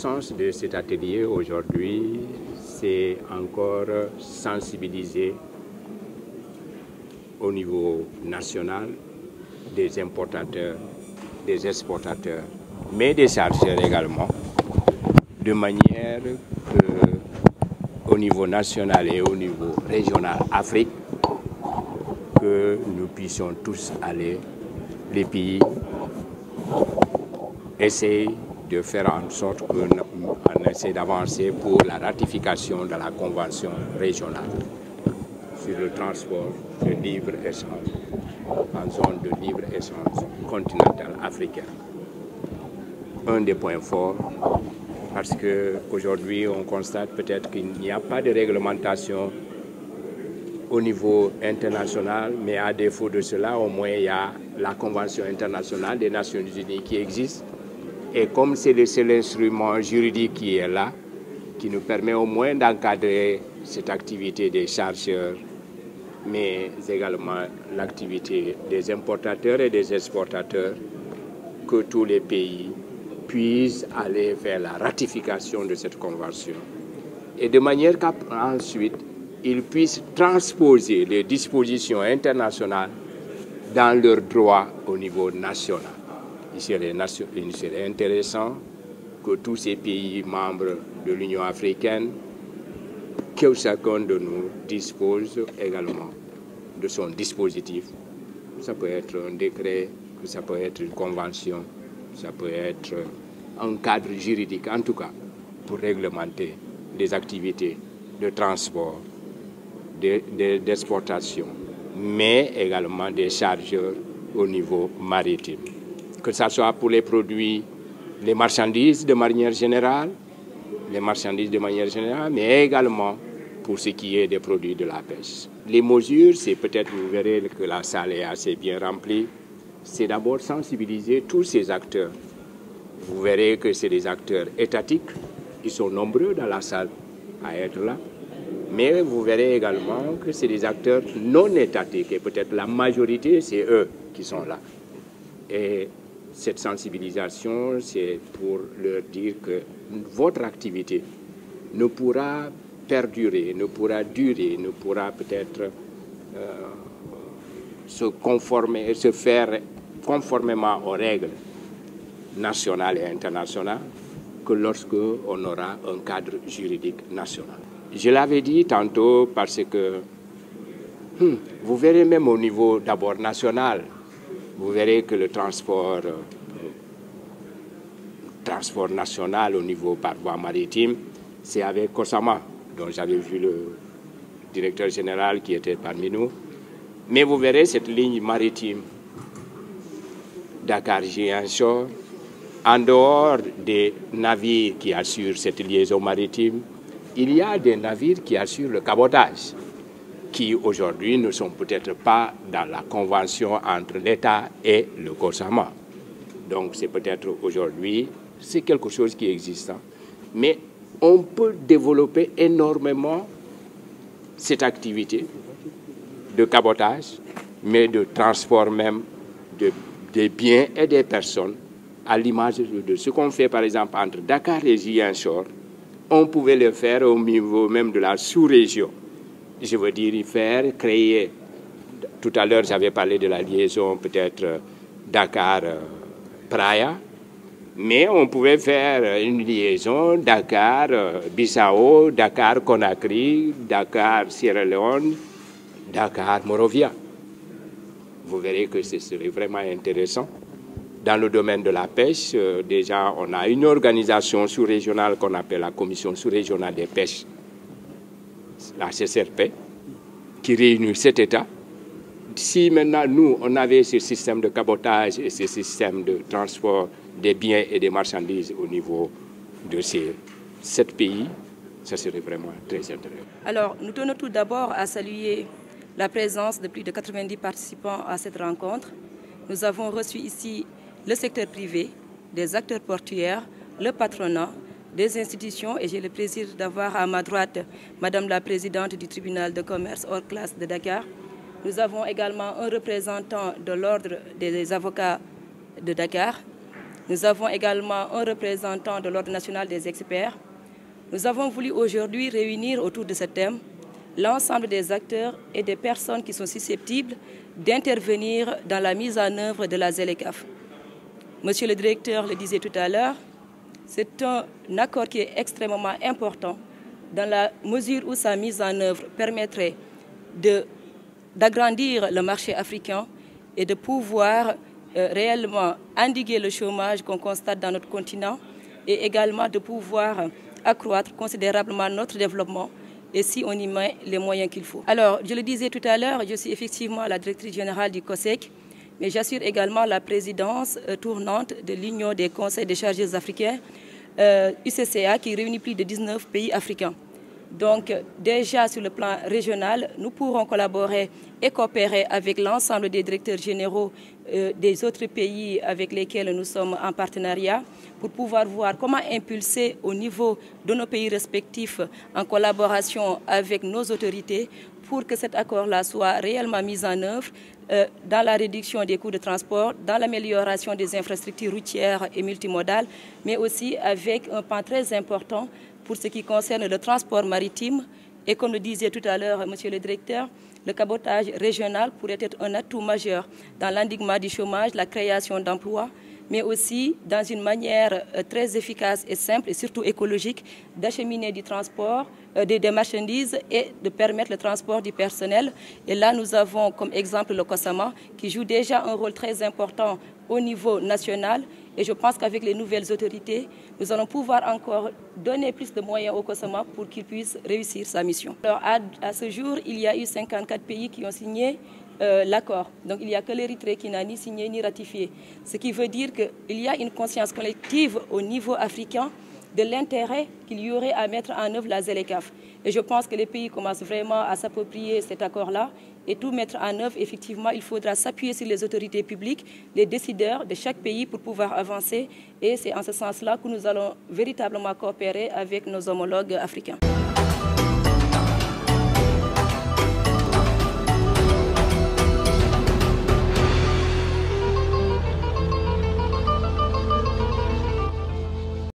sens de cet atelier aujourd'hui, c'est encore sensibiliser au niveau national des importateurs, des exportateurs, mais des chargeurs également, de manière que, au niveau national et au niveau régional Afrique, que nous puissions tous aller, les pays, essayer de faire en sorte qu'on essaie d'avancer pour la ratification de la Convention régionale sur le transport de libre-échange en zone de libre-échange continentale africaine. Un des points forts, parce qu'aujourd'hui on constate peut-être qu'il n'y a pas de réglementation au niveau international, mais à défaut de cela, au moins il y a la Convention internationale des Nations Unies qui existe. Et comme c'est le seul instrument juridique qui est là, qui nous permet au moins d'encadrer cette activité des chargeurs, mais également l'activité des importateurs et des exportateurs, que tous les pays puissent aller vers la ratification de cette convention. Et de manière qu'ensuite, ils puissent transposer les dispositions internationales dans leurs droits au niveau national. Il serait intéressant que tous ces pays membres de l'Union africaine, que chacun de nous dispose également de son dispositif. Ça peut être un décret, ça peut être une convention, ça peut être un cadre juridique, en tout cas, pour réglementer des activités de transport, d'exportation, mais également des chargeurs au niveau maritime. Que ce soit pour les produits, les marchandises de manière générale, mais également pour ce qui est des produits de la pêche. Les mesures, c'est peut-être, vous verrez que la salle est assez bien remplie, c'est d'abord sensibiliser tous ces acteurs. Vous verrez que c'est des acteurs étatiques, ils sont nombreux dans la salle à être là, mais vous verrez également que c'est des acteurs non étatiques, et peut-être la majorité, c'est eux qui sont là. Et cette sensibilisation, c'est pour leur dire que votre activité ne pourra perdurer, ne pourra durer, ne pourra peut-être se faire conformément aux règles nationales et internationales que lorsque on aura un cadre juridique national. Je l'avais dit tantôt parce que vous verrez même au niveau d'abord national, vous verrez que le transport national au niveau par voie maritime, c'est avec Cosama, dont j'avais vu le directeur général qui était parmi nous. Mais vous verrez cette ligne maritime Dakar-Ziguinchor, en dehors des navires qui assurent cette liaison maritime, il y a des navires qui assurent le cabotage, qui aujourd'hui ne sont peut-être pas dans la convention entre l'État et le Cosama. Donc c'est peut-être aujourd'hui, c'est quelque chose qui existe. Mais on peut développer énormément cette activité de cabotage, mais de transport même des biens et des personnes, à l'image de ce qu'on fait par exemple entre Dakar et Ziguinchor. On pouvait le faire au niveau même de la sous-région. Je veux dire, créer. Tout à l'heure, j'avais parlé de la liaison peut-être Dakar-Praia, mais on pouvait faire une liaison Dakar-Bissau, Dakar-Conakry, Dakar-Sierra Leone, Dakar-Morovia. Vous verrez que ce serait vraiment intéressant. Dans le domaine de la pêche, déjà, on a une organisation sous-régionale qu'on appelle la Commission sous-régionale des pêches, la CCRP, qui réunit 7 États. Si maintenant, nous, on avait ce système de cabotage et ce système de transport des biens et des marchandises au niveau de ces 7 pays, ça serait vraiment très intéressant. Alors, nous tenons tout d'abord à saluer la présence de plus de 90 participants à cette rencontre. Nous avons reçu ici le secteur privé, des acteurs portuaires, le patronat, des institutions, et j'ai le plaisir d'avoir à ma droite Madame la Présidente du tribunal de commerce hors classe de Dakar. Nous avons également un représentant de l'ordre des avocats de Dakar. Nous avons également un représentant de l'Ordre national des experts. Nous avons voulu aujourd'hui réunir autour de ce thème l'ensemble des acteurs et des personnes qui sont susceptibles d'intervenir dans la mise en œuvre de la ZLECAf. Monsieur le directeur le disait tout à l'heure, c'est un accord qui est extrêmement important dans la mesure où sa mise en œuvre permettrait d'agrandir le marché africain et de pouvoir réellement endiguer le chômage qu'on constate dans notre continent et également de pouvoir accroître considérablement notre développement et si on y met les moyens qu'il faut. Alors, je le disais tout à l'heure, je suis effectivement la directrice générale du COSEC, mais j'assure également la présidence tournante de l'Union des conseils des chargés africains, UCCA, qui réunit plus de 19 pays africains. Donc, déjà sur le plan régional, nous pourrons collaborer et coopérer avec l'ensemble des directeurs généraux des autres pays avec lesquels nous sommes en partenariat pour pouvoir voir comment impulser au niveau de nos pays respectifs en collaboration avec nos autorités pour que cet accord-là soit réellement mis en œuvre dans la réduction des coûts de transport, dans l'amélioration des infrastructures routières et multimodales, mais aussi avec un pan très important pour ce qui concerne le transport maritime. Et comme le disait tout à l'heure monsieur le directeur, le cabotage régional pourrait être un atout majeur dans l'endiguement du chômage, la création d'emplois, mais aussi dans une manière très efficace et simple et surtout écologique d'acheminer du transport, des marchandises et de permettre le transport du personnel. Et là, nous avons comme exemple le COSAMA qui joue déjà un rôle très important au niveau national. Et je pense qu'avec les nouvelles autorités, nous allons pouvoir encore donner plus de moyens au COSAMA pour qu'il puisse réussir sa mission. Alors, à ce jour, il y a eu 54 pays qui ont signé l'accord. Donc il n'y a que l'Érythrée qui n'a ni signé ni ratifié. Ce qui veut dire qu'il y a une conscience collective au niveau africain de l'intérêt qu'il y aurait à mettre en œuvre la ZLECAf. Et je pense que les pays commencent vraiment à s'approprier cet accord-là et tout mettre en œuvre. Effectivement, il faudra s'appuyer sur les autorités publiques, les décideurs de chaque pays pour pouvoir avancer. Et c'est en ce sens-là que nous allons véritablement coopérer avec nos homologues africains.